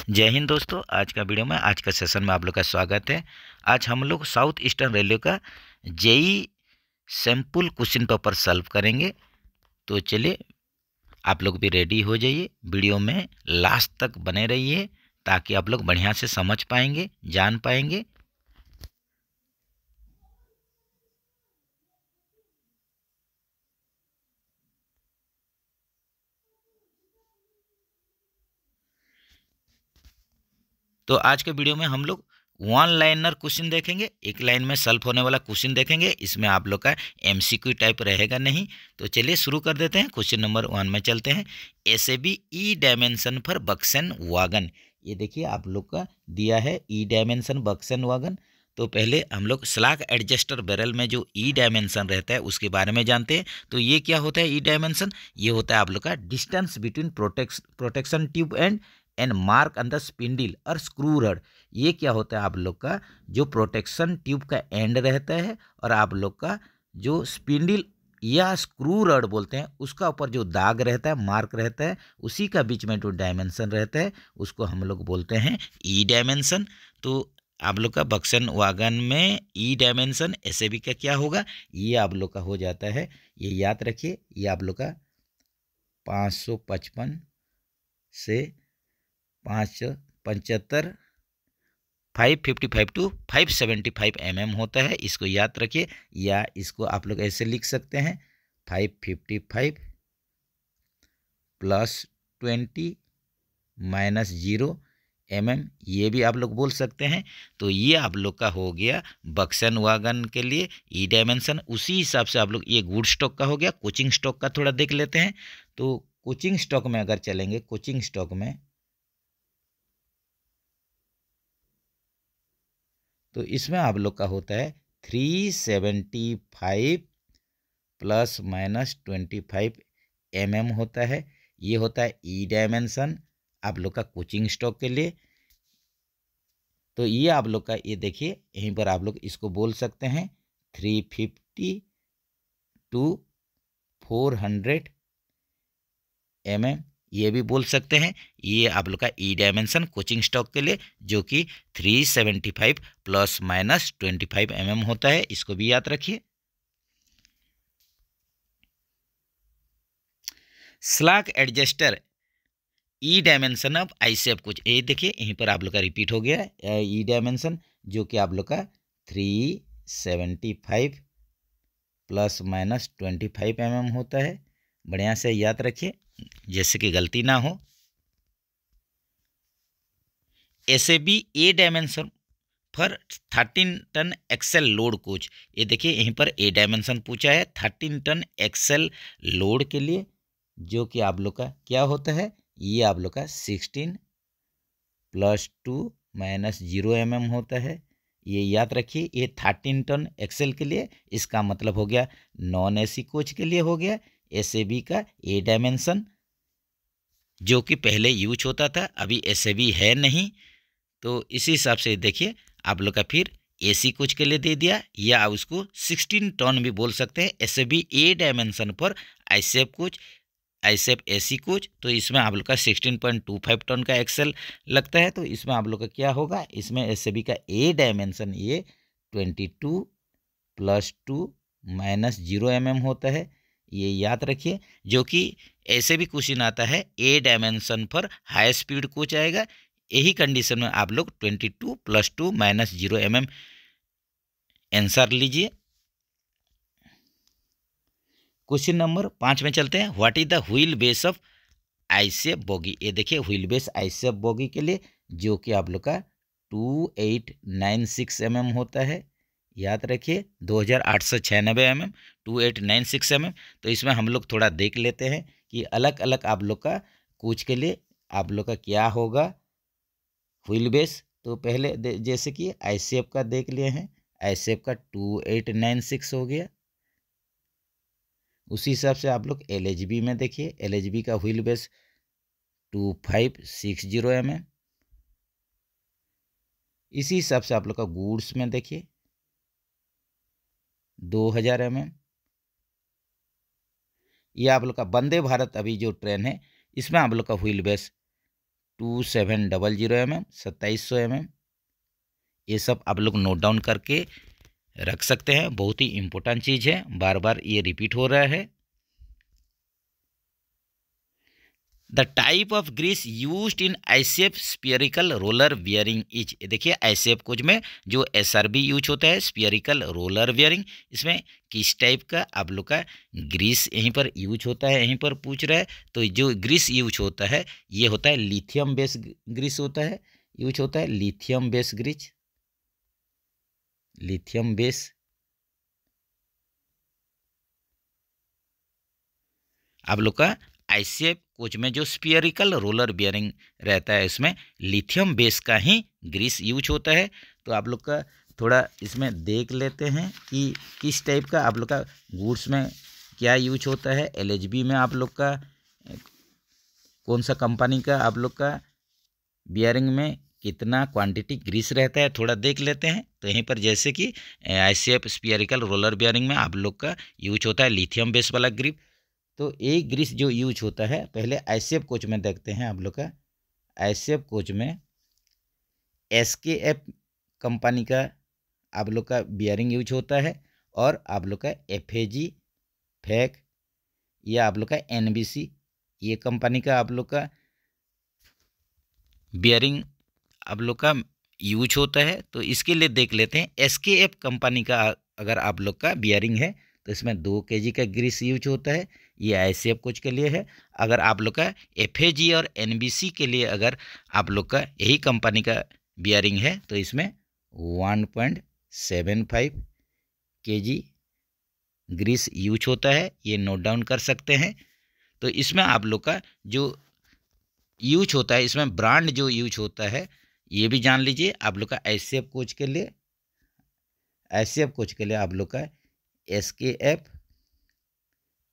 जय हिंद दोस्तों। आज का वीडियो में आज का सेशन में आप लोग का स्वागत है। आज हम लोग साउथ ईस्टर्न रेलवे का JE sample question paper solve करेंगे। तो चलिए आप लोग भी रेडी हो जाइए, वीडियो में लास्ट तक बने रहिए ताकि आप लोग बढ़िया से समझ पाएंगे, जान पाएंगे। तो आज के वीडियो में हम लोग वन लाइनर क्वेश्चन देखेंगे, एक लाइन में सॉल्व होने वाला क्वेश्चन देखेंगे। इसमें आप लोग का एमसीक्यू टाइप रहेगा नहीं। तो चलिए शुरू कर देते हैं। क्वेश्चन नंबर 1 में चलते हैं। SAB E dimension for BOXN wagon. ये देखिए आप लोग का दिया है ई डायमेंशन बक्सन वागन। तो पहले हम लोग स्लैग एडजस्टर बैरल में जो ई डायमेंशन रहता है उसके बारे में जानते हैं। तो ये क्या होता है ई डायमेंशन? ये होता है आप लोग का distance between protection tube and mark on the spindle और स्क्रू रड। ये क्या होता है आप लोग का जो प्रोटेक्शन ट्यूब का एंड रहता है और आप लोग का जो स्पिंडल या स्क्रू रड बोलते हैं उसका ऊपर जो दाग रहता है, मार्क रहता है, उसी का बीच में जो डायमेंशन रहता है उसको हम लोग बोलते हैं ई डायमेंशन। तो आप लोग का बक्सन वागन में ई डायमेंशन एसएबी का क्या होगा, ये आप लोग का हो जाता है। ये याद रखिए, ये आप लोग का 555 से 575 555 टू 575 होता है। इसको याद रखिए, या इसको आप लोग ऐसे लिख सकते हैं 555 प्लस 20 माइनस 0 ये भी आप लोग बोल सकते हैं। तो ये आप लोग का हो गया बक्सन वागन के लिए ई डायमेंशन। उसी हिसाब से आप लोग ये गुड स्टॉक का हो गया। कोचिंग स्टॉक का थोड़ा देख लेते हैं। तो कोचिंग स्टॉक में अगर चलेंगे, कोचिंग स्टॉक में तो इसमें आप लोग का होता है 375 प्लस माइनस 25 होता है। ये होता है ई डायमेंशन आप लोग का कोचिंग स्टॉक के लिए। तो ये आप लोग का ये देखिए यहीं पर आप लोग इसको बोल सकते हैं 350 टू 400 ये भी बोल सकते हैं। ये आप लोग का ई डायमेंशन कोचिंग स्टॉक के लिए जो कि 375 प्लस माइनस 25 होता है। इसको भी याद रखिए। Slack adjuster E dimension of ICF कुछ ये देखिए यहीं पर आप लोग का रिपीट हो गया ई डायमेंशन जो कि आप लोग का 375 प्लस माइनस 25 होता है। बढ़िया से याद रखिए जैसे कि गलती ना हो। SAB A dimension for 13 ton axle load coach. ये देखिए यहीं पर ए डायमेंशन पूछा है 13 टन एक्सेल लोड के लिए जो कि आप लोग का क्या होता है, ये आप लोग का 16 प्लस 2 माइनस 0 होता है। ये याद रखिए। ये 13 टन एक्सेल के लिए, इसका मतलब हो गया नॉन एसी कोच के लिए हो गया एसएबी का ए डायमेंशन जो कि पहले यूज होता था, अभी एसएबी है नहीं। तो इसी हिसाब से देखिए आप लोग का फिर एसी कोच के लिए दे दिया, या उसको 16 टन भी बोल सकते हैं एसएबी ए डायमेंशन पर आईसेप कोच, आईसेप एसी कोच। तो इसमें आप लोग का 16.25 टन का एक्सेल लगता है। तो इसमें आप लोग का क्या होगा, इसमें एसएबी का ए डायमेंशन ये 22 प्लस 2 माइनस 0 होता है। ये याद रखिए जो कि ऐसे भी क्वेश्चन आता है ए डायमेंशन पर हाई स्पीड कोच आएगा। यही कंडीशन में आप लोग 22 प्लस 2 माइनस 0 आंसर लीजिए। क्वेश्चन नंबर 5 में चलते हैं। What is the wheel base of ICF bogie. ये देखिए व्हील बेस आईसेप बोगी के लिए जो कि आप लोग का 2896 होता है। याद रखिए 2896 2896 तो इसमें हम लोग थोड़ा देख लेते हैं कि अलग अलग आप लोग का कोच के लिए आप लोग का क्या होगा व्हील बेस। तो पहले जैसे कि आईसेप का देख लिए हैं, आईसेप का 2896 हो गया। उसी हिसाब से आप लोग एलएचबी में देखिए, एलएचबी का व्हील बेस 2560 इसी हिसाब से आप लोग का गुड्स में देखिए 2000 ये आप लोग का वंदे भारत अभी जो ट्रेन है इसमें आप लोग का व्हील बेस 2700 mm, 2700 mm, ये सब आप लोग नोट डाउन करके रख सकते हैं। बहुत ही इम्पोर्टेंट चीज़ है, बार बार ये रिपीट हो रहा है। The type of grease used in ICF spherical roller bearing is, देखिए आईसीएफ कोच में जो एसआरबी यूज होता है स्फीयरिकल रोलर बियरिंग, इसमें किस टाइप का आप लोग का ग्रीस यहीं पर यूज होता है, यहीं पर पूछ रहा है। तो जो ग्रीस यूज होता है ये होता है लिथियम बेस ग्रीस होता है, यूज होता है lithium base grease, lithium base. आप लोग का आईसीएफ कोच में जो स्फीयरिकल रोलर बियरिंग रहता है इसमें लिथियम बेस का ही ग्रीस यूज होता है। तो आप लोग का थोड़ा इसमें देख लेते हैं कि किस टाइप का आप लोग का गुड्स में क्या यूज होता है। एलएचबी में आप लोग का कौन सा कंपनी का आप लोग का बियरिंग में कितना क्वांटिटी ग्रीस रहता है थोड़ा देख लेते हैं। तो यहीं पर जैसे कि आईसीएफ स्फीयरिकल रोलर बियरिंग में आप लोग का यूज होता है लिथियम बेस वाला ग्रिप। तो एक ग्रीस जो यूज होता है पहले आईसीएफ कोच में देखते हैं आप लोग का। आईसीएफ कोच में एसकेएफ कंपनी का आप लोग का बियरिंग यूज होता है, और आप लोग का एफएजी फैक या आप लोग का एनबीसी ये कंपनी का आप लोग का बियरिंग आप लोग का यूज होता है। तो इसके लिए देख लेते हैं एसकेएफ कंपनी का अगर आप लोग का बियरिंग है तो इसमें 2 kg का ग्रीस यूज होता है, ये आईसीएफ कोच के लिए है। अगर आप लोग का एफएजी और एनबीसी के लिए अगर आप लोग का यही कंपनी का बियरिंग है तो इसमें 1.75 kg ग्रीस यूज होता है, ये नोट डाउन कर सकते हैं। तो इसमें आप लोग का जो यूज होता है इसमें ब्रांड जो यूज होता है ये भी जान लीजिए। आप लोग का आईसीएफ कोच के लिए, आईसीएफ कोच के लिए आप लोग का एसकेएफ,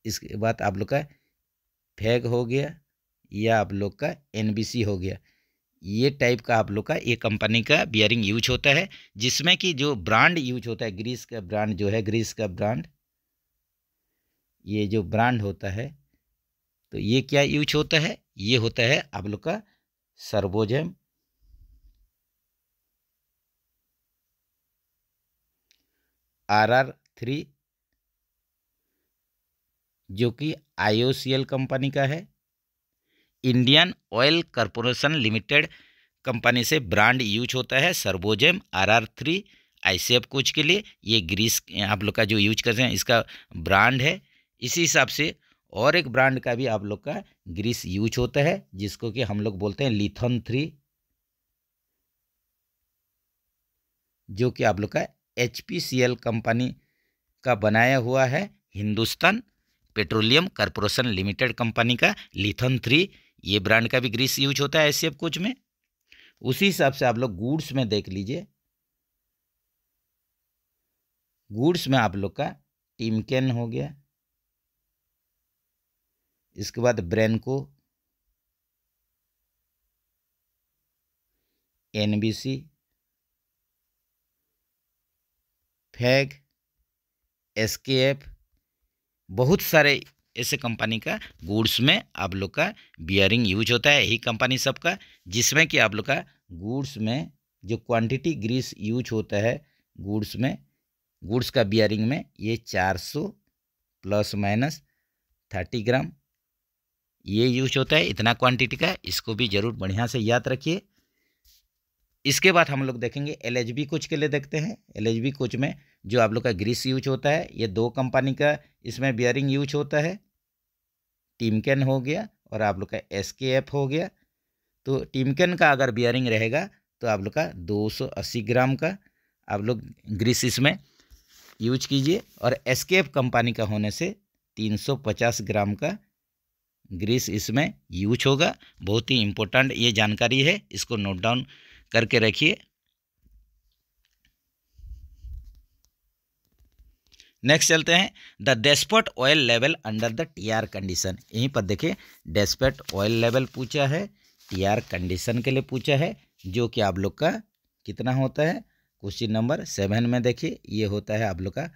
इसके बाद आप लोग का फैग हो गया या आप लोग का एनबीसी हो गया, ये टाइप का आप लोग का ये कंपनी का बियरिंग यूज होता है। जिसमें कि जो ब्रांड यूज होता है ग्रीस का ब्रांड जो है, ग्रीस का ब्रांड, ये जो ब्रांड होता है तो ये क्या यूज होता है, ये होता है आप लोग का सर्वोजेम, RR3 जो कि IOCL कंपनी का है। Indian oil corporation limited company से ब्रांड यूज होता है सर्वोजेम RR3 आईसीएफ कोच के लिए। ये ग्रीस आप लोग का जो यूज करते हैं इसका ब्रांड है। इसी हिसाब से और एक ब्रांड का भी आप लोग का ग्रीस यूज होता है जिसको कि हम लोग बोलते हैं लिथन 3, जो कि आप लोग का HPCL कंपनी का बनाया हुआ है, Hindustan petroleum corporation limited company का लिथन 3, ये ब्रांड का भी ग्रीस यूज होता है आईसीएफ कोच में। उसी हिसाब से आप लोग गुड्स में देख लीजिए, गुड्स में आप लोग का टिमकेन हो गया, इसके बाद ब्रेनको, एनबीसी, फैग, एसकेएफ, बहुत सारे ऐसे कंपनी का गुड्स में आप लोग का बियरिंग यूज होता है, यही कंपनी सबका। जिसमें कि आप लोग का गुड्स में जो क्वांटिटी ग्रीस यूज होता है गुड्स में, गुड्स का बियरिंग में ये 400 ± 30 ग्राम ये यूज होता है, इतना क्वांटिटी का। इसको भी जरूर बढ़िया से याद रखिए। इसके बाद हम लोग देखेंगे एलएचबी कोच के लिए देखते हैं। एलएचबी कोच में जो आप लोग का ग्रीस यूज होता है ये 2 कंपनी का इसमें बियरिंग यूज होता है, टिमकेन हो गया और आप लोग का एसकेएफ हो गया। तो टिमकेन का अगर बियरिंग रहेगा तो आप लोग का 280 ग्राम का आप लोग ग्रीस इसमें यूज कीजिए, और एसकेएफ कंपनी का होने से 350 ग्राम का ग्रीस इसमें यूज होगा। बहुत ही इम्पोर्टेंट ये जानकारी है, इसको नोट डाउन करके रखिए। नेक्स्ट चलते हैं, the dashpot oil level under the TR condition. यहीं पर देखिए डेस्पॉट ऑयल लेवल पूछा है, टीआर कंडीशन के लिए पूछा है, जो कि आप लोग का कितना होता है। क्वेश्चन नंबर 7 में देखिए ये होता है आप लोग का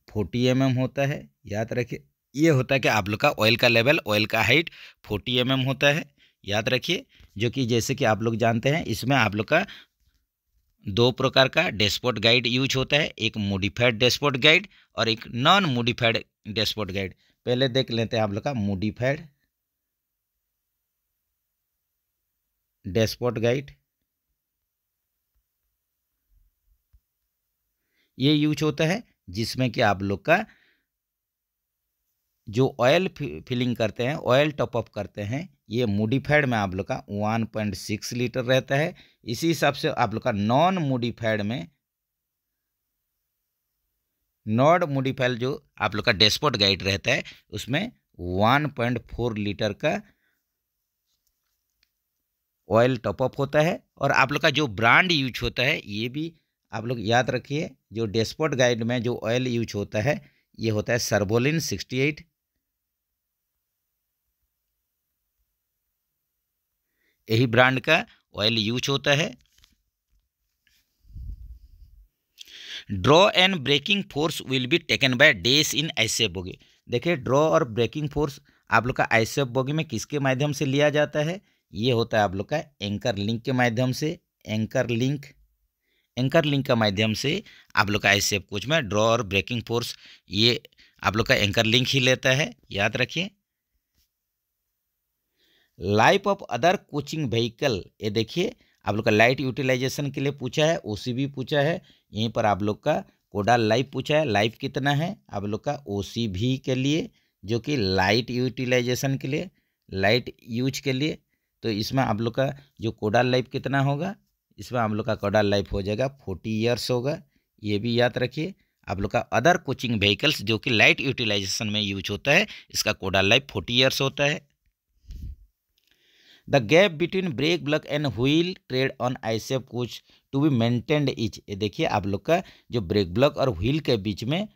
40 mm होता है, याद रखिए। ये होता है कि आप लोग का ऑयल का लेवल, ऑयल का हाइट 40 mm होता है। याद रखिए, जो कि जैसे कि आप लोग जानते हैं इसमें आप लोग का दो प्रकार का डैशबोर्ड गाइड यूज होता है, एक मॉडिफाइड डैशबोर्ड गाइड और एक नॉन मॉडिफाइड डैशबोर्ड गाइड। पहले देख लेते हैं आप लोग का मॉडिफाइड डैशबोर्ड गाइड। ये यूज होता है जिसमें कि आप लोग का जो ऑयल फिलिंग करते हैं, ऑयल टॉपअप करते हैं, ये मॉडिफाइड में आप लोग का 1.6 लीटर रहता है। इसी हिसाब से आप लोग का नॉन मॉडिफाइड जो आप लोग का डैशबोर्ड गाइड रहता है उसमें 1.4 लीटर का ऑयल टॉपअप होता है। और आप लोग का जो ब्रांड यूज होता है ये भी आप लोग याद रखिए, जो डैशबोर्ड गाइड में जो ऑयल यूज होता है ये होता है सर्वोलिन 68। यही ब्रांड का ऑयल यूज होता है। Draw and braking force will be taken by dash in ICF bogie. देखिए, ड्रॉ और ब्रेकिंग फोर्स आप लोग का आईसीएफ बोगी में किसके माध्यम से लिया जाता है? ये होता है आप लोग का एंकर लिंक के माध्यम से। एंकर लिंक का माध्यम से आप लोग का आईसीएफ कोच में ड्रॉ और ब्रेकिंग फोर्स ये आप लोग का एंकर लिंक ही लेता है, याद रखिए। Life of other coaching vehicle, ये देखिए आप लोग का लाइट यूटिलाइजेशन के लिए पूछा है, ओसीबी पूछा है, यहीं पर आप लोग का कोडाल लाइफ पूछा है। लाइफ कितना है आप लोग का ओसीबी के लिए, जो कि लाइट यूटिलाइजेशन के लिए, लाइट यूज के लिए। तो इसमें आप लोग का जो कोडाल लाइफ कितना होगा, इसमें आप लोग का कोडाल लाइफ हो जाएगा 40 ईयर्स होगा, ये भी याद रखिए। आप लोग का अदर कोचिंग व्हीकल्स जो कि लाइट यूटिलाइजेशन में यूज होता है, इसका कोडाल लाइफ 40 ईयर्स होता है। The gap between brake block and wheel tread on ICF coach to be maintained is, ये देखिए आप लोग का जो ब्रेक ब्लॉक और व्हील के बीच में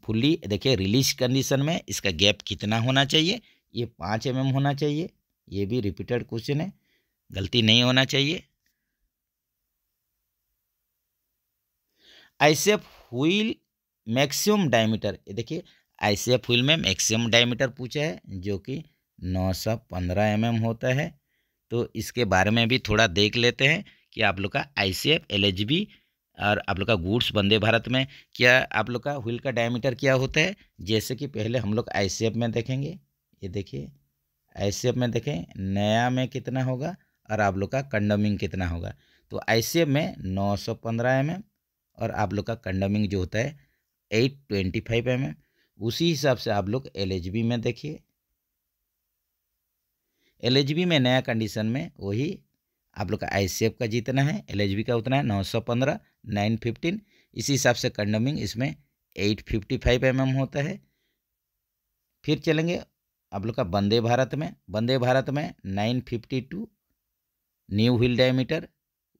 फुल्ली देखिए रिलीज कंडीशन में इसका गैप कितना होना चाहिए? ये 5 mm होना चाहिए। ये भी रिपीटेड क्वेश्चन है, गलती नहीं होना चाहिए। आईसीएफ व्हील मैक्सिमम डायमीटर, ये देखिए आईसीएफ व्हील में मैक्सिमम डायमीटर पूछा है जो कि 915 mm होता है। तो इसके बारे में भी थोड़ा देख लेते हैं कि आप लोग का आईसीएफ, एलएचबी और आप लोग का गुड्स वंदे भारत में क्या आप लोग का व्हील का डायमीटर क्या होता है। जैसे कि पहले हम लोग आईसीएफ में देखेंगे, ये देखिए आईसीएफ में देखें नया में कितना होगा और आप लोग का कंडमिंग कितना होगा। तो आईसीएफ में 915 mm और आप लोग का कंडमिंग जो होता है 825 mm। उसी हिसाब से आप लोग एलएचबी में देखिए, एलएचबी में नया कंडीशन में वही आप लोग का आईसीएफ का जितना है एलएचबी का उतना है 915 915। इसी हिसाब से कंडमिंग इसमें 855 mm होता है। फिर चलेंगे आप लोग का वंदे भारत में, वंदे भारत में 952 न्यू व्हील डायमीटर।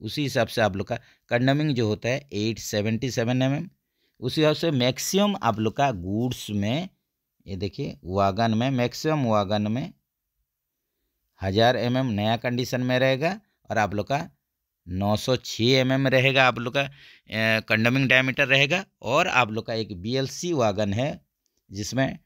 उसी हिसाब से आप लोग का कंडमिंग जो होता है 877 mm। उसी हिसाब से मैक्सिमम आप लोग का गुड्स में, ये देखिए वागन में, मैक्सिमम वागन में 1000 mm नया कंडीशन में रहेगा और आप लोग का 906 mm रहेगा आप लोग का कंडमिंग डायमीटर रहेगा। और आप लोग का एक बीएलसी वागन है जिसमें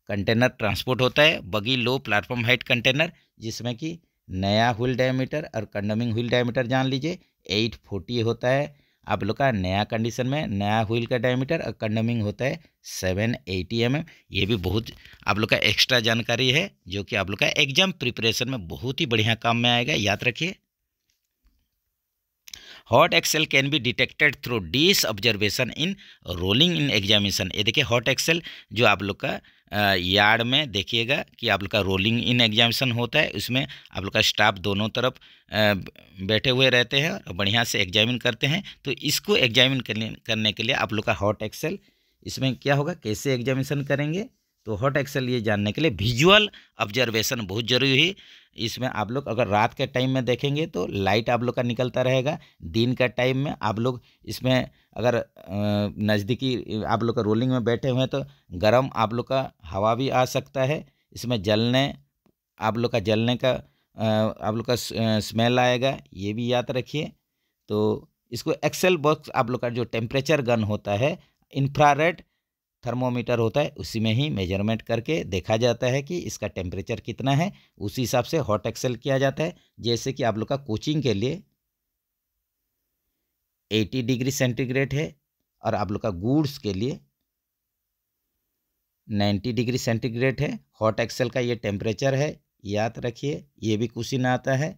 कंटेनर ट्रांसपोर्ट होता है, बगी लो प्लेटफॉर्म हाइट कंटेनर, जिसमें कि नया व्हील डायमीटर और कंडमिंग व्हील डायमीटर जान लीजिए 840 होता है। आप लोग का नया कंडीशन में नया व्हील का डायमीटर और कंडमिंग होता है 780 mm। ये भी बहुत आप लोग का एक्स्ट्रा जानकारी है जो कि आप लोग का एग्जाम प्रिपरेशन में बहुत ही बढ़िया काम में आएगा, याद रखिए। Hot axle can be detected through this observation in rolling in examination. ये देखिए हॉट एक्सेल जो आप लोग का यार्ड में देखिएगा कि आप लोग का रोलिंग इन एग्जामिनेशन होता है, उसमें आप लोग का स्टाफ दोनों तरफ बैठे हुए रहते हैं और बढ़िया से एग्जामिन करते हैं। तो इसको एग्जामिन करने के लिए आप लोग का हॉट एक्सेल, इसमें क्या होगा, कैसे एग्जामिनेशन करेंगे? तो हॉट एक्सेल ये जानने के लिए विजुअल ऑब्जर्वेशन बहुत ज़रूरी है। इसमें आप लोग अगर रात के टाइम में देखेंगे तो लाइट आप लोग का निकलता रहेगा, दिन का टाइम में आप लोग इसमें अगर नज़दीकी आप लोग का रोलिंग में बैठे हुए हैं तो गर्म आप लोग का हवा भी आ सकता है, इसमें जलने आप लोग का आप लोग का स्मेल आएगा, ये भी याद रखिए। तो इसको एक्सेल बॉक्स आप लोग का जो टेम्परेचर गन होता है इंफ्रारेड थर्मोमीटर होता है उसी में ही मेजरमेंट करके देखा जाता है कि इसका टेम्परेचर कितना है, उसी हिसाब से हॉट एक्सेल किया जाता है। जैसे कि आप लोग का कोचिंग के लिए 80 डिग्री सेंटीग्रेड है और आप लोग का गुड्स के लिए 90 डिग्री सेंटीग्रेड है। हॉट एक्सेल का ये टेम्परेचर है, याद रखिए, ये भी क्वेश्चन आता है।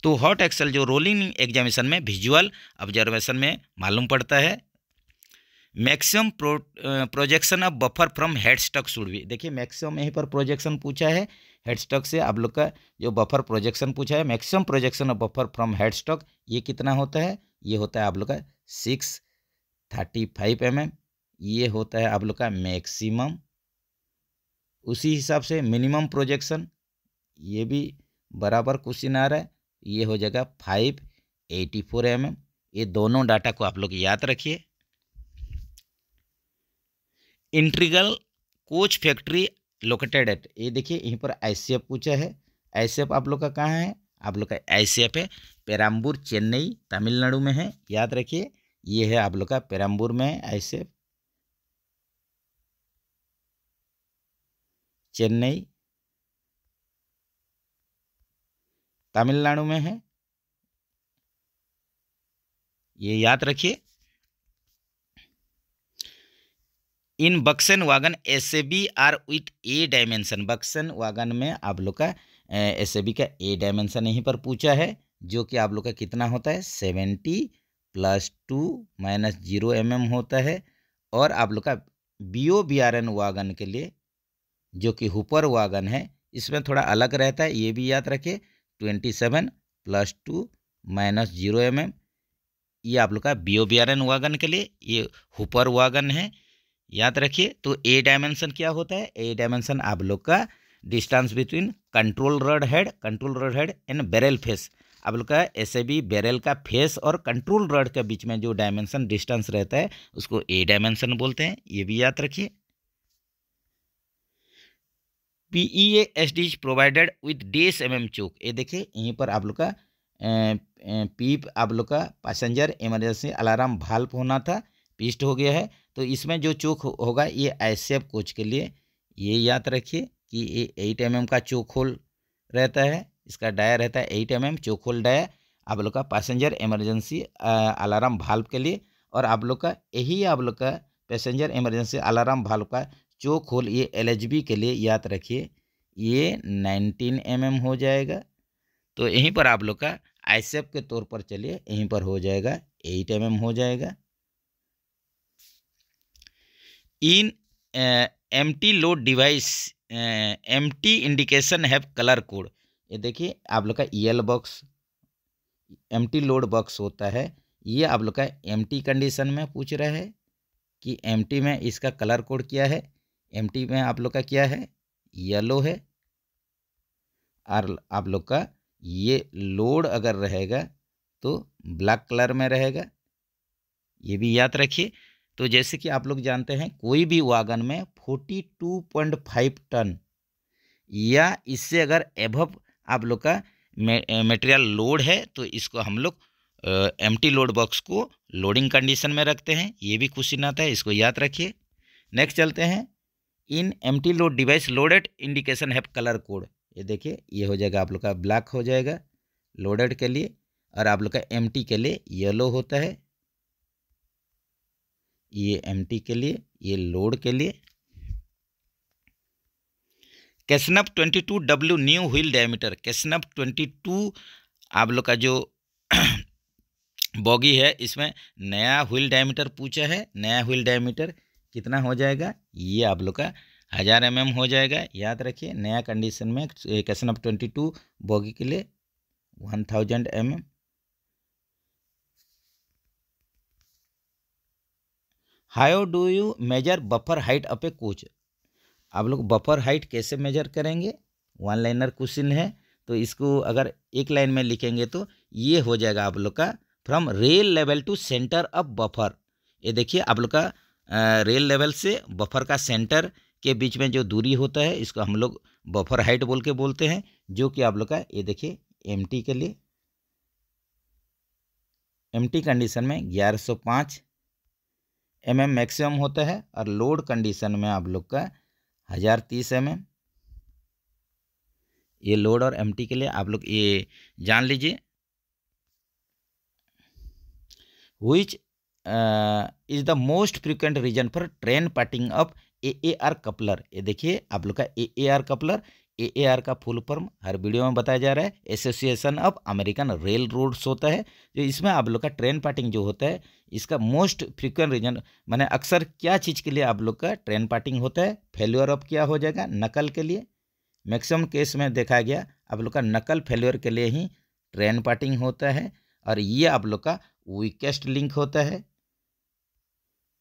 तो हॉट एक्सेल जो रोलिंग एग्जामिनेशन में विजुअल ऑब्जर्वेशन में मालूम पड़ता है। Maximum projection of buffer from headstock should be, देखिए मैक्सिमम यहीं पर प्रोजेक्शन पूछा है हेडस्टॉक से। आप लोग का जो बफर प्रोजेक्शन पूछा है, maximum projection of buffer from headstock, ये कितना होता है? ये होता है आप लोग का 635 mm। ये होता है आप लोग का मैक्सिमम। उसी हिसाब से मिनिमम प्रोजेक्शन, ये भी बराबर क्वेश्चन आ रहा है, ये हो जाएगा 584 mm। ये दोनों डाटा को आप लोग याद रखिए। Integral coach factory located at, ये देखिए यहीं पर आईसीएफ पूछा है। आईसीएफ आप लोग का कहाँ है? आप लोग का आईसीएफ है पेराम्बूर, चेन्नई, तमिलनाडु में है, याद रखिए। ये है आप लोग का पेराम्बूर में है आईसीएफ, चेन्नई तमिलनाडु में है, ये याद रखिए। In BOXN wagon SAB are with A dimension, BOXN wagon में आप लोग का एसएबी का ए डायमेंशन यहीं पर पूछा है, जो कि आप लोग का कितना होता है? 70 + 2 - 0 mm होता है। और आप लोग का BOBRN वागन के लिए, जो कि हुपर वागन है, इसमें थोड़ा अलग रहता है, ये भी याद रखिए। 27 + 2 - 0 mm, ये आप लोग का BOBRN वागन के लिए, ये हुपर वागन है, याद रखिए। तो ए डायमेंशन क्या होता है? ए डायमेंशन आप लोग का distance between control rod head and barrel face. आप लोग का एसएबी बैरल का फेस और कंट्रोल रॉड के बीच में जो डायमेंशन डिस्टेंस रहता है उसको ए डायमेंशन बोलते हैं, ये भी याद रखिए। PEASD is provided with dash mm choke, ये देखिए यहीं पर आप लोग का पीप आप लोग का पैसेंजर इमरजेंसी अलार्म भाल्व होना था, पीस्ट हो गया है। तो इसमें जो चोक होगा ये आईसीएफ कोच के लिए, ये याद रखिए कि ये 8 mm का चोक होल रहता है, इसका डाया रहता है 8 mm चोक होल डाया आप लोग का पैसेंजर इमरजेंसी अलार्म भाल्व के लिए। और आप लोग का यही आप लोग का पैसेंजर इमरजेंसी अलार्म भाल्व का चोक होल ये LHB के लिए, याद रखिए, ये 19 mm हो जाएगा। तो यहीं पर आप लोग का आईसीएफ के तौर पर चलिए, यहीं पर हो जाएगा 8 mm हो जाएगा। In empty load device empty indication have colour code, ये देखिए आप लोग का EL box empty load box होता है, ये आप लोग का एम्प्टी कंडीशन में पूछ रहा है कि एम्प्टी में इसका कलर कोड क्या है। एम्प्टी में आप लोग का क्या है? येलो है। और आप लोग का ये लोड अगर रहेगा तो ब्लैक कलर में रहेगा, ये भी याद रखिए। तो जैसे कि आप लोग जानते हैं कोई भी वागन में 42.5 टन या इससे अगर एभव आप लोग का मटेरियल लोड है तो इसको हम लोग एम्प्टी लोड बॉक्स को लोडिंग कंडीशन में रखते हैं, ये भी क्वेश्चन आता है, इसको याद रखिए। नेक्स्ट चलते हैं। In empty load device loaded indication have colour code, ये देखिए ये हो जाएगा आप लोग का ब्लैक हो जाएगा लोडेड के लिए, और आप लोग का एम्प्टी के लिए येलो होता है, ये एम्प्टी के लिए, ये लोड के लिए। कैसनप 22W न्यू व्हील डायमीटर, कैसनप 22 आप लोग का जो बॉगी है इसमें नया व्हील डायमीटर पूछा है। नया व्हील डायमीटर कितना हो जाएगा? ये आप लोग का 1000 mm हो जाएगा, याद रखिए। नया कंडीशन में कैसनप 22 बॉगी के लिए 1000 mm। How do you measure buffer height of a coach, आप लोग बफर हाइट कैसे मेजर करेंगे? 1 लाइनर क्वेश्चन है, तो इसको अगर एक लाइन में लिखेंगे तो ये हो जाएगा आप लोग का from rail level to centre of buffer. ये देखिए आप लोग का रेल लेवल से बफर का सेंटर के बीच में जो दूरी होता है इसको हम लोग बफर हाइट बोल के बोलते हैं, जो कि आप लोग का ये देखिए एम्प्टी के लिए, एम्प्टी कंडीशन में 1105 mm मैक्सिमम होता है, और लोड कंडीशन में आप लोग का 1030 mm। ये लोड और एमटी के लिए आप लोग ये जान लीजिए। Which is the most frequent reason for train parting up AAR coupler. ये देखिए आप लोग का AAR कपलर, AAR का फुल फॉर्म हर वीडियो में बताया जा रहा है, Association of American Railroads होता है। जो इसमें आप लोग का ट्रेन पार्टिंग जो होता है, इसका मोस्ट फ्रिक्वेंट रीजन माने अक्सर क्या चीज़ के लिए आप लोग का ट्रेन पार्टिंग होता है? फेल्योर ऑफ क्या हो जाएगा? नकल के लिए। मैक्सिमम केस में देखा गया आप लोग का नकल फेल्योर के लिए ही ट्रेन पार्टिंग होता है, और ये आप लोग का वीकेस्ट लिंक होता है।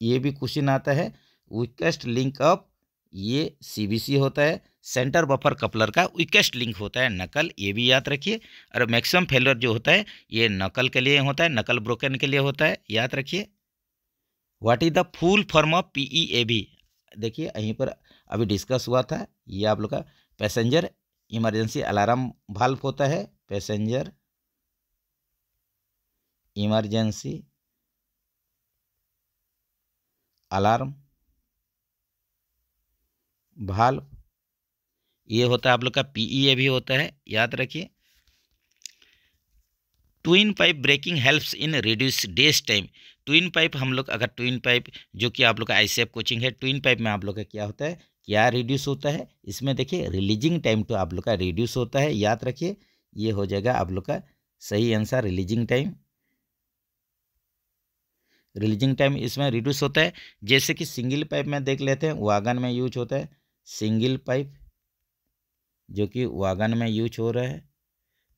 ये भी क्वेश्चन आता है, वीकेस्ट लिंक ऑफ ये CBC होता है, सेंटर बफर कपलर का वीकेस्ट लिंक होता है नकल, ये भी याद रखिए। और मैक्सिमम फेल्योर जो होता है ये नकल के लिए होता है, नकल ब्रोकन के लिए होता है, याद रखिए। What is the full form of PEAV? देखिए यहीं पर अभी डिस्कस हुआ था, ये आप लोग का पैसेंजर इमरजेंसी अलार्म वाल्व होता है, पैसेंजर इमरजेंसी अलार्म वाल्व, ये होता है आप लोग का PEAV होता है, याद रखिए। Twin pipe braking helps in reduce days time. Twin pipe हम लोग अगर ट्विन पाइप जो कि आप लोग का ICF कोचिंग है, ट्विन पाइप में आप लोग का क्या होता है, क्या रिड्यूस होता है? इसमें देखिए रिलीजिंग टाइम तो आप लोग का रिड्यूस होता है, याद रखिए। ये हो जाएगा आप लोग का सही answer, releasing time. Releasing time इसमें रिड्यूस होता है। जैसे कि सिंगल पाइप में देख लेते हैं, वागन में यूज होता है सिंगल पाइप, जो कि वागन में यूज हो रहा है।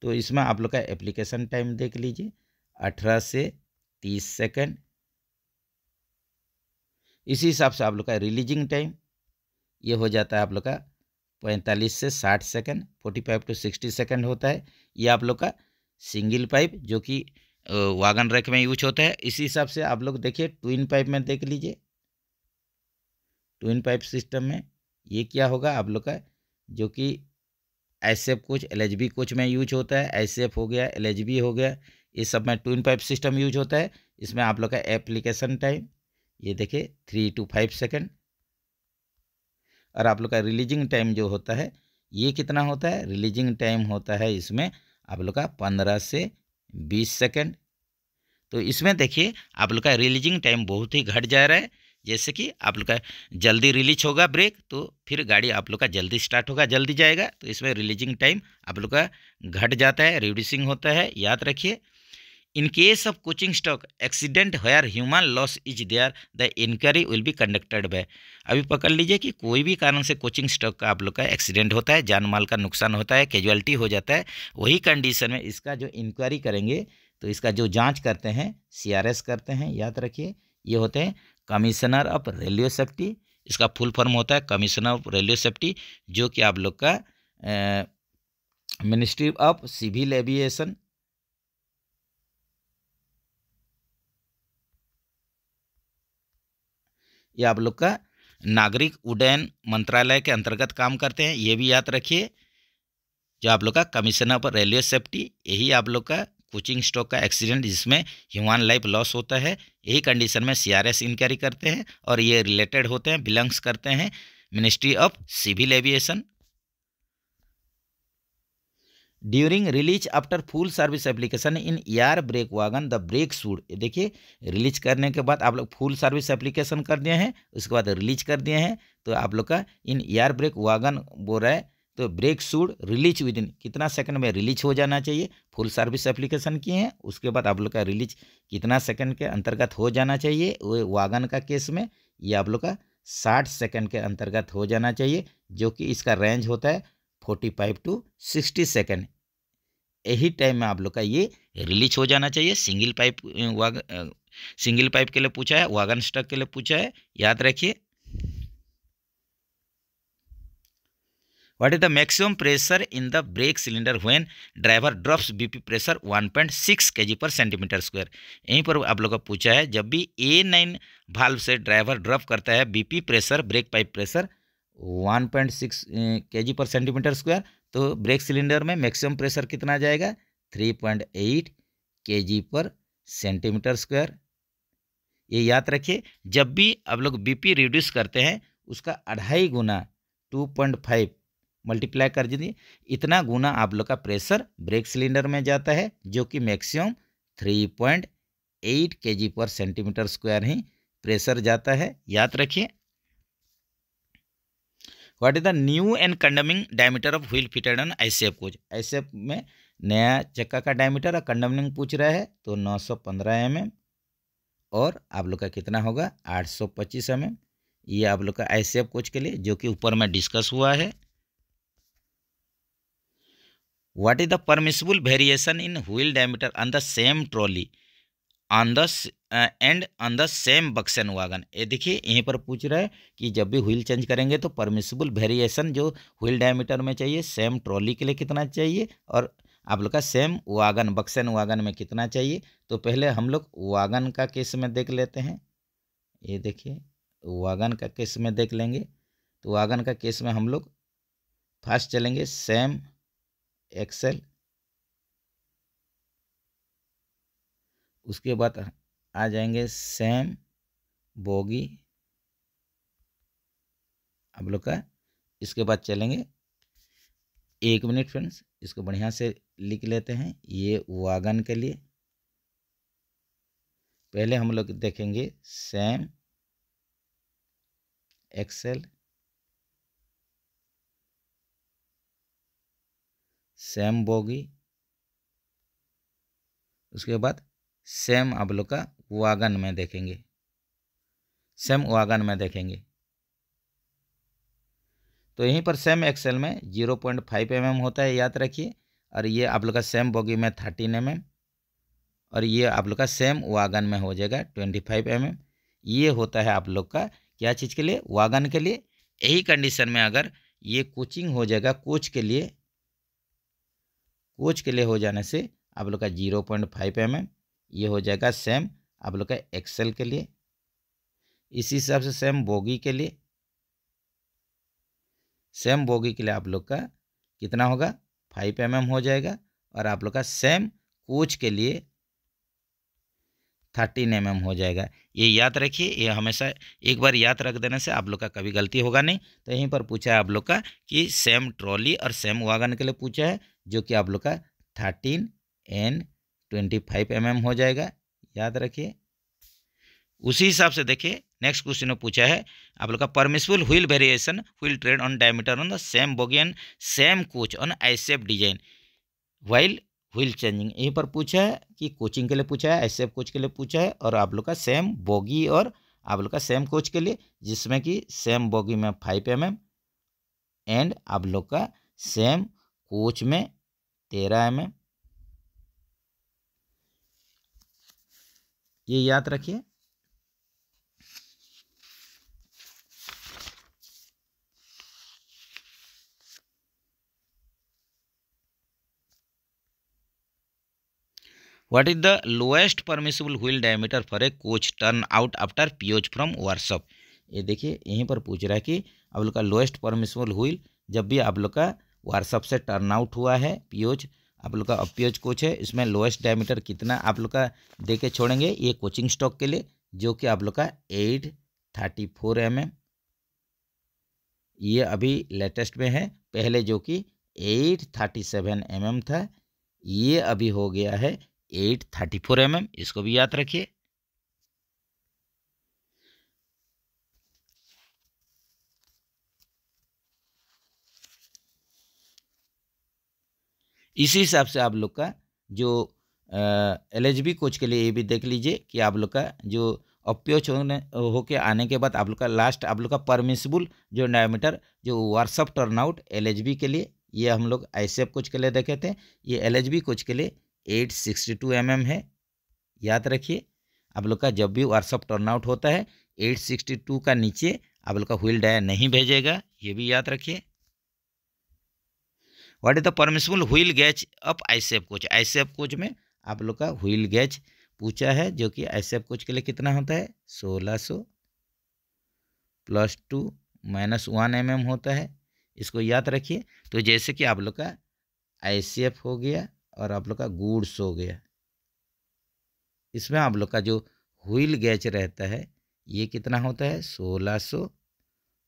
तो इसमें आप लोग का एप्लीकेशन टाइम देख लीजिए, 18 से 30 सेकंड। इसी हिसाब से आप लोग का रिलीजिंग टाइम ये हो जाता है आप लोग का 45 से 60 सेकंड, 45 to 60 सेकंड होता है। ये आप लोग का सिंगल पाइप जो कि वागन रैक में यूज होता है। इसी हिसाब से आप लोग देखिए ट्विन पाइप में देख लीजिए, ट्विन पाइप सिस्टम में ये क्या होगा आप लोग का, जो कि ICF कोच LHB कोच में यूज होता है, ICF हो गया, LHB हो गया, ये सब में ट्विन पाइप सिस्टम यूज होता है। इसमें आप लोग का एप्लीकेशन टाइम ये देखिए 3 to 5 सेकंड, और आप लोग का रिलीजिंग टाइम जो होता है ये कितना होता है? रिलीजिंग टाइम होता है इसमें आप लोग का 15 से 20 सेकंड। तो इसमें देखिए आप लोग का रिलीजिंग टाइम बहुत ही घट जा रहा है। जैसे कि आप लोग का जल्दी रिलीज होगा ब्रेक, तो फिर गाड़ी आप लोग का जल्दी स्टार्ट होगा, जल्दी जाएगा, तो इसमें रिलीजिंग टाइम आप लोग का घट जाता है, रिड्यूसिंग होता है, याद रखिए। In case of coaching stock accident where human loss is there the inquiry will be conducted by. अभी पकड़ लीजिए कि कोई भी कारण से कोचिंग स्टॉक का आप लोग का एक्सीडेंट होता है, जान माल का नुकसान होता है, कैजुअलिटी हो जाता है, वही कंडीशन में इसका जो इंक्वायरी करेंगे, तो इसका जो जांच करते हैं CRS करते हैं, याद रखिए। ये होते हैं कमिश्नर ऑफ रेलवे सेफ्टी, इसका फुल फॉर्म होता है कमिश्नर ऑफ रेलवे सेफ्टी, जो कि आप लोग का मिनिस्ट्री ऑफ सिविल एविएशन, ये आप लोग का नागरिक उड्डयन मंत्रालय के अंतर्गत काम करते हैं, ये भी याद रखिए। जो आप लोग का कमिश्नर ऑफ रेलवे सेफ्टी, यही आप लोग का कोचिंग स्टॉक का एक्सीडेंट जिसमें ह्यूमन लाइफ लॉस होता है, यही कंडीशन में CRS इंक्वायरी करते हैं, और ये रिलेटेड होते हैं, बिलोंग्स करते हैं Ministry of Civil Aviation. During release after full service application in air brake wagon the brake shoe, ये देखिए रिलीज करने के बाद आप लोग फुल सर्विस एप्लीकेशन कर दिए हैं, उसके बाद रिलीज कर दिए हैं, तो आप लोग का इन एयर ब्रेक वागन बोल रहा है, तो brake shoe release within कितना सेकंड में रिलीज हो जाना चाहिए? फुल सर्विस एप्लीकेशन किए हैं, उसके बाद आप लोग का रिलीज कितना सेकंड के अंतर्गत हो जाना चाहिए? वो वागन का केस में ये आप लोग का 60 सेकंड के अंतर्गत हो जाना चाहिए, जो कि इसका रेंज होता है 45 to 60 सेकंड। यही टाइम में आप लोग का ये रिलीज हो जाना चाहिए। सिंगल पाइप के लिए पूछा है, वागन स्टॉक के लिए पूछा है, याद रखिए। What is the maximum pressure in the brake cylinder when driver drops BP pressure 1.6 kg पर सेंटीमीटर स्क्वायर। यहीं पर आप लोग का पूछा है, जब भी A9 वाल्व से ड्राइवर ड्रॉप करता है BP pressure, break pipe pressure 1.6 kg पर सेंटीमीटर स्क्वायर, तो ब्रेक सिलेंडर में मैक्सिमम प्रेशर कितना जाएगा? 3.8 kg पर सेंटीमीटर स्क्वायर। ये याद रखिए, जब भी आप लोग बीपी रिड्यूस करते हैं उसका 2.5 गुना 2.5 मल्टीप्लाई कर दीजिए, इतना गुना आप लोग का प्रेशर ब्रेक सिलेंडर में जाता है, जो कि मैक्सिमम 3.8 kg पर सेंटीमीटर स्क्वायर ही प्रेशर जाता है। याद रखिए। What is the new and कंडमिंग diameter of wheel fitted on ICF coach. ICF में नया चक्का का डायमीटर और कंडमिंग पूछ रहा है तो 915 mm, और आप लोग का कितना होगा 825 mm। ये आप लोग का आईसीएफ कोच के लिए, जो कि ऊपर में डिस्कस हुआ है। What is the permissible variation in wheel diameter on the same trolley on the end on the same BOXN wagon. ये देखिए यहीं पर पूछ रहा है कि जब भी व्हील चेंज करेंगे तो परमिसिबल वेरिएशन जो व्हील डायमीटर में चाहिए सेम ट्रॉली के लिए कितना चाहिए, और आप लोग का सेम वागन बक्सन वागन में कितना चाहिए। तो पहले हम लोग वागन का केस में देख लेते हैं। ये देखिए वागन का केस में देख लेंगे। तो वागन का केस में हम लोग फर्स्ट चलेंगे सेम एक्सेल, उसके बाद आ जाएंगे सेम बोगी आप लोग का। इसके बाद चलेंगे, 1 मिनट फ्रेंड्स, इसको बढ़िया से लिख लेते हैं। ये वागन के लिए पहले हम लोग देखेंगे सेम एक्सेल, सेम बोगी, उसके बाद सेम आप लोग का वागन में देखेंगे, सेम वागन में देखेंगे। तो यहीं पर सेम एक्सेल में 0.5 mm होता है, याद रखिए। और ये आप लोग का सेम बोगी में 13 mm, और ये आप लोग का सेम वागन में हो जाएगा 25 mm। ये होता है आप लोग का क्या चीज़ के लिए, वागन के लिए। यही कंडीशन में अगर ये कोचिंग हो जाएगा कोच के लिए, कोच के लिए हो जाने से आप लोग का 0.5 mm ये हो जाएगा सेम आप लोग का एक्सेल के लिए। इसी हिसाब से सेम बोगी के लिए, सेम बोगी के लिए आप लोग का कितना होगा 5 mm हो जाएगा, और आप लोग का सेम कोच के लिए 13 mm हो जाएगा। ये याद रखिए, ये हमेशा एक बार याद रख देने से आप लोग का कभी गलती होगा नहीं। तो यहीं पर पूछा है आप लोग का कि सेम ट्रॉली और सेम वागन के लिए पूछा है, जो कि आप लोग का 13 and 25 mm हो जाएगा। याद रखिए। उसी हिसाब से देखिए नेक्स्ट क्वेश्चन में पूछा है आप लोग का permissible wheel variation wheel tread on diameter on the same bogie and same coach on ICF design while wheel changing. यहीं पर पूछा है कि कोचिंग के लिए पूछा है, आईसीएफ कोच के लिए पूछा है, और आप लोग का सेम बोगी और आप लोग का सेम कोच के लिए, जिसमें कि सेम बोगी में 5 mm एंड आप लोग का सेम कोच में 13 mm। ये याद रखिए। What is the lowest permissible wheel diameter for a coach turn out after POH from workshop? ये देखिए यहीं पर पूछ रहा है कि आप लोग का लोएस्ट परमिसिबल व्हील जब भी आप लोग का वर्कशॉप से टर्न आउट हुआ है POH, आप लोग का अब POH कोच है, इसमें लोएस्ट डायमीटर कितना आप लोग का दे के छोड़ेंगे। ये कोचिंग स्टॉक के लिए जो कि आप लोग का 834 mm, ये अभी लेटेस्ट में है। पहले जो कि 837 mm था, ये अभी हो गया है 834 mm। इसको भी याद रखिए। इसी हिसाब से आप लोग का जो LHB कोच के लिए ये भी देख लीजिए कि आप लोग का जो अप्रोच होके आने के बाद आप लोग का लास्ट आप लोग का परमिसिबल जो डायमीटर जो वर्कशॉप टर्नआउट LHB के लिए, ये हम लोग आईसीएफ कोच के लिए देखे थे। ये LHB कोच के लिए 862 mm है। याद रखिए आप लोग का जब भी वर्कशॉप टर्नआउट होता है 862 का नीचे आप लोग का व्हील डायर नहीं भेजेगा, ये भी याद रखिए। What is the permissible wheel gauge of ICF coach. ICF coach में आप लोग का व्हील गेज पूछा है, जो कि आईसीएफ कोच के लिए कितना होता है 1600 + 2 - 1 mm होता है। इसको याद रखिए। तो जैसे कि आप लोग का आईसीएफ हो गया और आप लोग का गुड्स हो गया, इसमें आप लोग का जो व्हील गेज रहता है ये कितना होता है 1600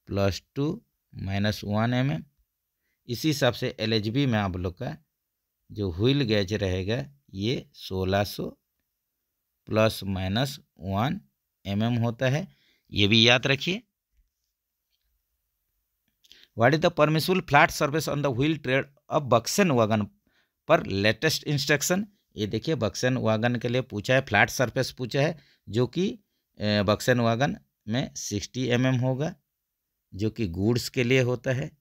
+ 2 - 1 mm। इसी हिसाब से LHB में आप लोग का जो व्हील गेज रहेगा ये 1600 ± 1 mm होता है, ये भी याद रखिए। What is the permissible flat surface on the wheel tread of BOXN wagon per latest instruction. ये देखिए बक्सन वैगन के लिए पूछा है, फ्लैट सरफेस पूछा है जो कि बक्सन वैगन में 60 mm होगा जो कि गुड्स के लिए होता है।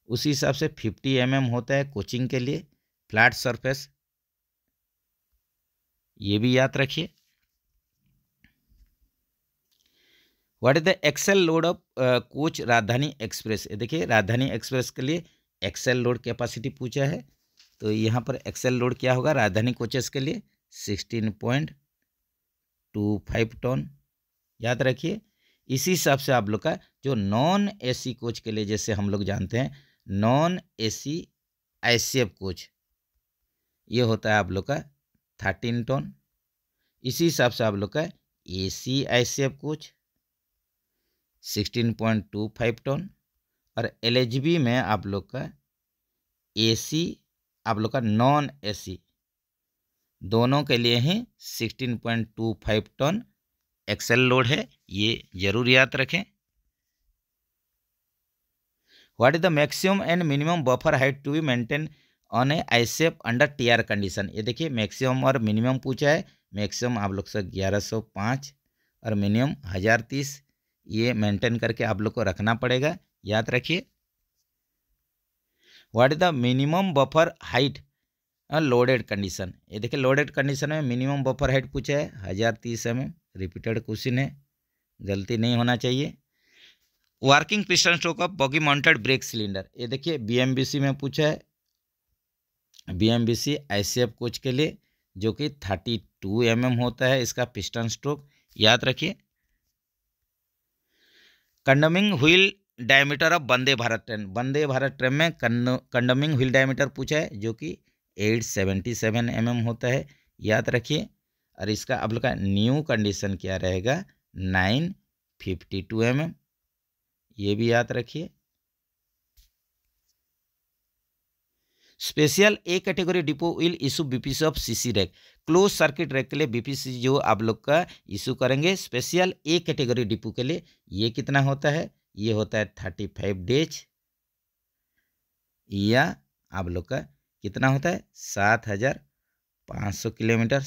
उसी हिसाब से 50 mm होता है कोचिंग के लिए फ्लैट सरफेस, ये भी याद रखिए। What is the axle load of coach Rajdhani Express. ये देखिए राजधानी एक्सप्रेस के लिए एक्सेल लोड कैपेसिटी पूछा है, तो यहाँ पर एक्सेल लोड क्या होगा राजधानी कोचेस के लिए 16.25 टन, याद रखिए। इसी हिसाब से आप लोग का जो नॉन AC कोच के लिए, जैसे हम लोग जानते हैं नॉन AC ICF कोच, ये होता है आप लोग का 13 टन। इसी हिसाब से आप लोग का AC ICF कोच 16.25 टन, और LHB में आप लोग का AC आप लोग का नॉन AC दोनों के लिए ही 16.25 टन एक्सेल लोड है, ये जरूर याद रखें। What is the maximum and minimum buffer height to be maintain on a ICF under TR condition. ये देखिए मैक्सिमम और मिनिमम पूछा है। मैक्सिमम आप लोग से 1105 और मिनिमम 1030, ये मेंटेन करके आप लोग को रखना पड़ेगा, याद रखिए। What is the minimum buffer height loaded condition. ये देखिए लोडेड कंडीशन में मिनिमम बफर हाइट पूछा है 1030 mm, रिपीटेड क्वेश्चन है, गलती नहीं होना चाहिए। Working piston stroke of boggy mounted brake cylinder. ये देखिए BMBC में पूछा है, BMBC ICF कोच के लिए जो कि 32 mm होता है इसका पिस्टन स्ट्रोक, याद रखिए। कंडमिंग wheel diameter of Vande Bharat train. Vande Bharat train में कंडमिंग व्हील डायमीटर पूछा है जो कि 877 mm होता है, याद रखिए। और इसका आप लोग का न्यू कंडीशन क्या रहेगा 952 mm, ये भी याद रखिए। Special A category depot will issue BPC of CC rack. Close circuit rack के लिए BPC जो आप लोग का इशू करेंगे स्पेशल A कैटेगरी डिपो के लिए, ये कितना होता है, ये होता है 35 डेज, या आप लोग का कितना होता है 7500 किलोमीटर,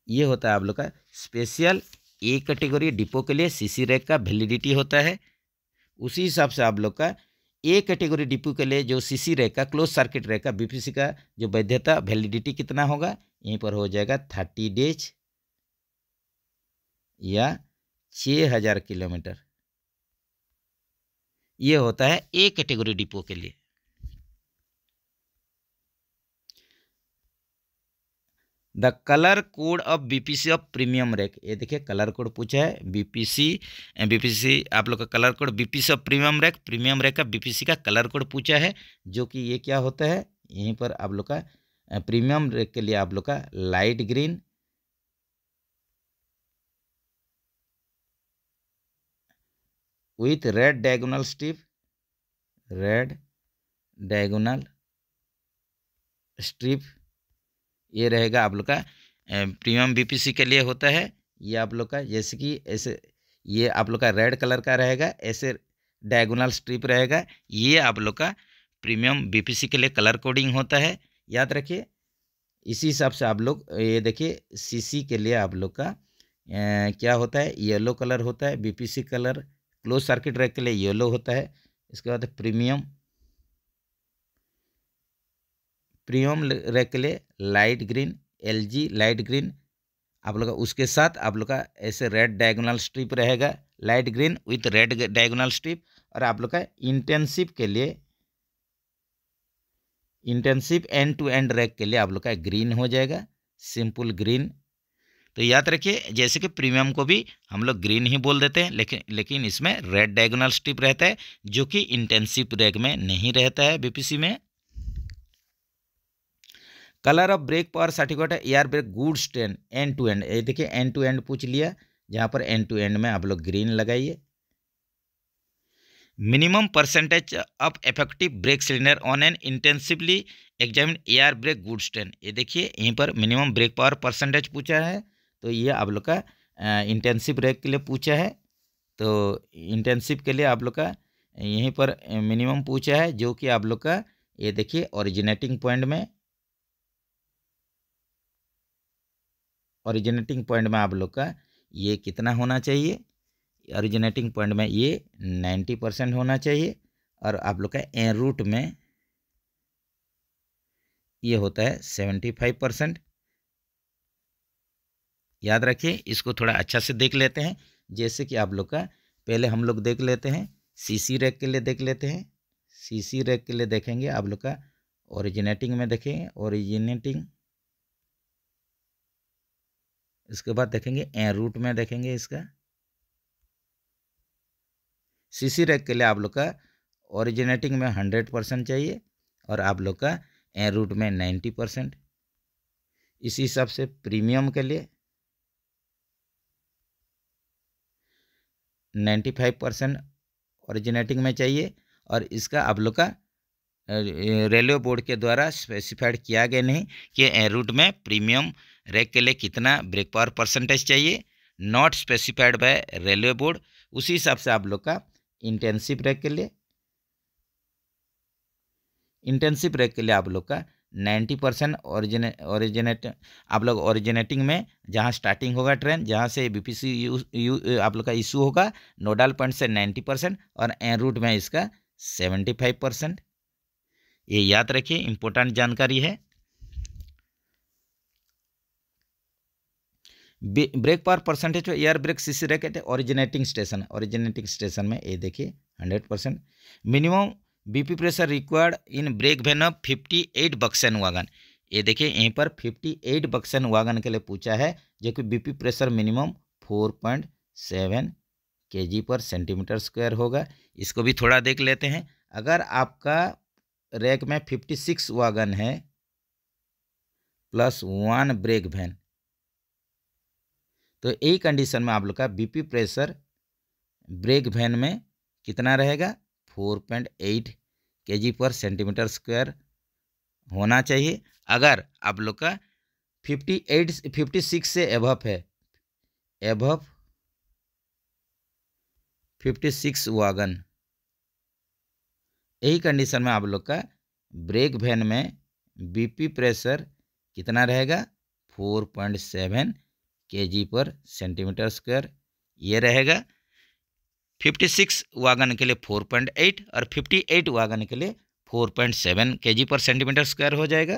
ये होता है आप लोग का स्पेशल A कैटेगरी डिपो के लिए CC रैक का वैलिडिटी होता है। उसी हिसाब से आप लोग का A कैटेगरी डिपो के लिए जो CC रैक का क्लोज सर्किट रैक का BPC का जो वैधता वैलिडिटी कितना होगा, यहीं पर हो जाएगा 30 डेज या 6000 किलोमीटर, ये होता है A कैटेगरी डिपो के लिए। The colour code of BPC of premium rack. ये देखिए कलर कोड पूछा है BPC आप लोग का colour code BPC of premium rack का BPC का कलर कोड पूछा है जो कि ये क्या होता है, यहीं पर आप लोग का प्रीमियम रैक के लिए आप लोग का light green with red diagonal strip, ये रहेगा आप लोग का प्रीमियम BPC के लिए होता है। ये आप लोग का जैसे कि ऐसे ये आप लोग का रेड कलर का रहेगा, ऐसे डायगोनल स्ट्रिप रहेगा, ये आप लोग का प्रीमियम BPC के लिए कलर कोडिंग होता है, याद रखिए। इसी हिसाब से आप लोग ये देखिए CC के लिए आप लोग का क्या होता है येलो कलर होता है, BPC colour close circuit rack के लिए येलो होता है। इसके बाद प्रीमियम रैक के लिए light green LG light green आप लोग का, उसके साथ आप लोग का ऐसे रेड डायगोनल स्ट्रिप रहेगा, light green with red diagonal strip. और आप लोग का इंटेंसिव के लिए intensive end to end rack के लिए आप लोग का ग्रीन हो जाएगा, सिंपल ग्रीन। तो याद रखिए जैसे कि प्रीमियम को भी हम लोग ग्रीन ही बोल देते हैं, लेकिन इसमें रेड डायगोनल स्ट्रिप रहता है जो कि इंटेंसिव रैक में नहीं रहता है BPC में। Colour of brake power certificate है air brake goods train end to end, ये देखिए एंड टू एंड पूछ लिया, जहाँ पर एंड टू एंड में आप लोग ग्रीन लगाइए। Minimum percentage of effective brake cylinder on an intensively examine air brake goods train, ये देखिए यहीं पर मिनिमम ब्रेक पावर परसेंटेज पूछा है, तो ये आप लोग का इंटेंसिव ब्रेक के लिए पूछा है। तो इंटेंसिव के लिए आप लोग का यहीं पर मिनिमम पूछा है, जो कि आप लोग का ये देखिए ओरिजिनेटिंग पॉइंट में आप लोग का ये कितना होना चाहिए, ओरिजिनेटिंग पॉइंट में ये 90% होना चाहिए, और आप लोग का एन रूट में ये होता है 75%। याद रखिए, इसको थोड़ा अच्छा से देख लेते हैं। जैसे कि आप लोग का पहले हम लोग देख लेते हैं सीसी रैक के लिए, देख लेते हैं सीसी रैक के लिए। देखेंगे आप लोग का ओरिजिनेटिंग में, देखेंगे ओरिजिनेटिंग, इसके बाद देखेंगे एन रूट में, देखेंगे इसका सीसी रैक के लिए आप लोग का ओरिजिनेटिंग में 100% चाहिए, और आप लोग का एन रूट में 90%। इसी हिसाब से प्रीमियम के लिए 95% ओरिजिनेटिंग में चाहिए, और इसका आप लोग का रेलवे बोर्ड के द्वारा स्पेसिफाइड किया गया नहीं कि एन रूट में प्रीमियम रैक के लिए कितना ब्रेक पावर परसेंटेज चाहिए, not specified by railway board. उसी हिसाब से आप लोग का इंटेंसिव रैक के लिए आप लोग का 90% ओरिजिनेट आप लोग ओरिजिनेटिंग में, जहाँ स्टार्टिंग होगा ट्रेन, जहाँ से बीपीसी आप लोग का इशू होगा, नोडल पॉइंट से 90%, और एन रूट में इसका 75%। ये याद रखिए, इंपॉर्टेंट जानकारी है। Brake power percentage air brake CC rack at originating station में ये देखिए 100%। Minimum BP pressure required in brake van of 58 BOXN wagon, ये देखिए यहीं पर 58 बक्सन वागन के लिए पूछा है, जो कि बीपी प्रेशर मिनिमम 4.7 kg पर सेंटीमीटर स्क्वायर होगा। इसको भी थोड़ा देख लेते हैं। अगर आपका रैक में 56 वागन है प्लस 1 ब्रेक वैन, तो यही कंडीशन में आप लोग का बीपी प्रेशर ब्रेक वैन में कितना रहेगा, 4.8 kg पर सेंटीमीटर स्क्वायर होना चाहिए। अगर आप लोग का 56 से एबव है, एबव 56 वागन, यही कंडीशन में आप लोग का ब्रेक वैन में बीपी प्रेशर कितना रहेगा, 4.7 kg पर सेंटीमीटर स्क्वायर ये रहेगा। 56 वागन के लिए 4.8 और 58 वागन के लिए 4.7 kg पर सेंटीमीटर स्क्वायर हो जाएगा।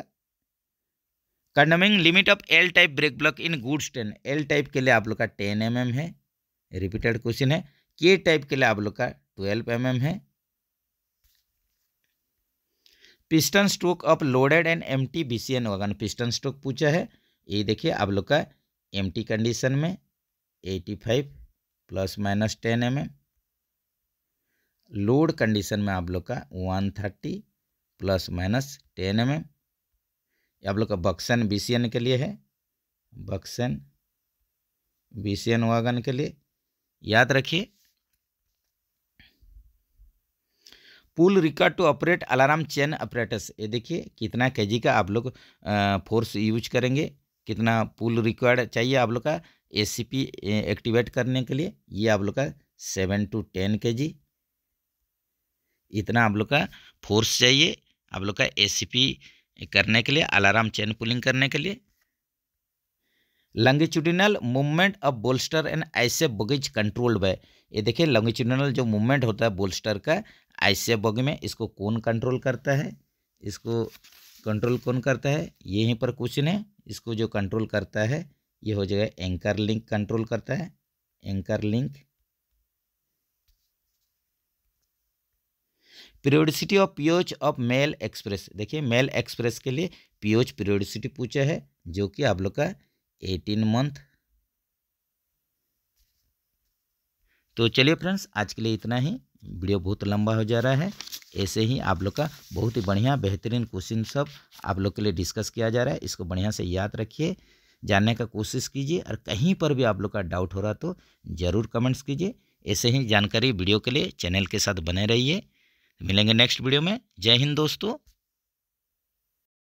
Condemning limit of L type brake block in goods train, L type के लिए आप लोग का 10 mm है, रिपीटेड क्वेश्चन है। के टाइप के लिए आप लोग का 12 mm है। Piston stroke of loaded and empty BCN wagon, piston stroke पूछा है, ये देखिए आप लोग का एम्प्टी कंडीशन में 85 ± 10 mm, लोड कंडीशन में आप लोग का 130 ± 10 mm। आप लोग का बक्सन बीसीएन के लिए है, बक्सन बीसीएन वागन के लिए याद रखिए। Pull required to operate alarm chain operators, ये देखिए कितना केजी का आप लोग फोर्स यूज करेंगे, कितना पुल रिक्वायर्ड चाहिए आप लोग का एसीपी एक्टिवेट करने के लिए, ये आप लोग का 7 to 10 kg, इतना आप लोग का फोर्स चाहिए आप लोग का एसीपी करने के लिए, अलार्म चेन पुलिंग करने के लिए। Longitudinal movement of bolster and ICF bogie controlled by, ये देखिए लॉन्गिट्यूडिनल जो मूवमेंट होता है बोल्स्टर का आईसेफ बगी में, इसको कौन कंट्रोल करता है, इसको कंट्रोल कौन करता है, यहीं पर क्वेश्चन है। इसको जो कंट्रोल करता है ये हो जाएगा एंकर लिंक कंट्रोल करता है, anchor link. Periodicity of POH of mail express, देखिए मेल एक्सप्रेस के लिए पीओच पीरियोडिसिटी पूछा है, जो कि आप लोग का 18 मंथ। तो चलिए फ्रेंड्स, आज के लिए इतना ही। वीडियो बहुत लंबा हो जा रहा है। ऐसे ही आप लोग का बहुत ही बढ़िया बेहतरीन क्वेश्चन सब आप लोग के लिए डिस्कस किया जा रहा है। इसको बढ़िया से याद रखिए, जानने का कोशिश कीजिए, और कहीं पर भी आप लोग का डाउट हो रहा तो ज़रूर कमेंट्स कीजिए। ऐसे ही जानकारी वीडियो के लिए चैनल के साथ बने रहिए। मिलेंगे नेक्स्ट वीडियो में। जय हिंद दोस्तों।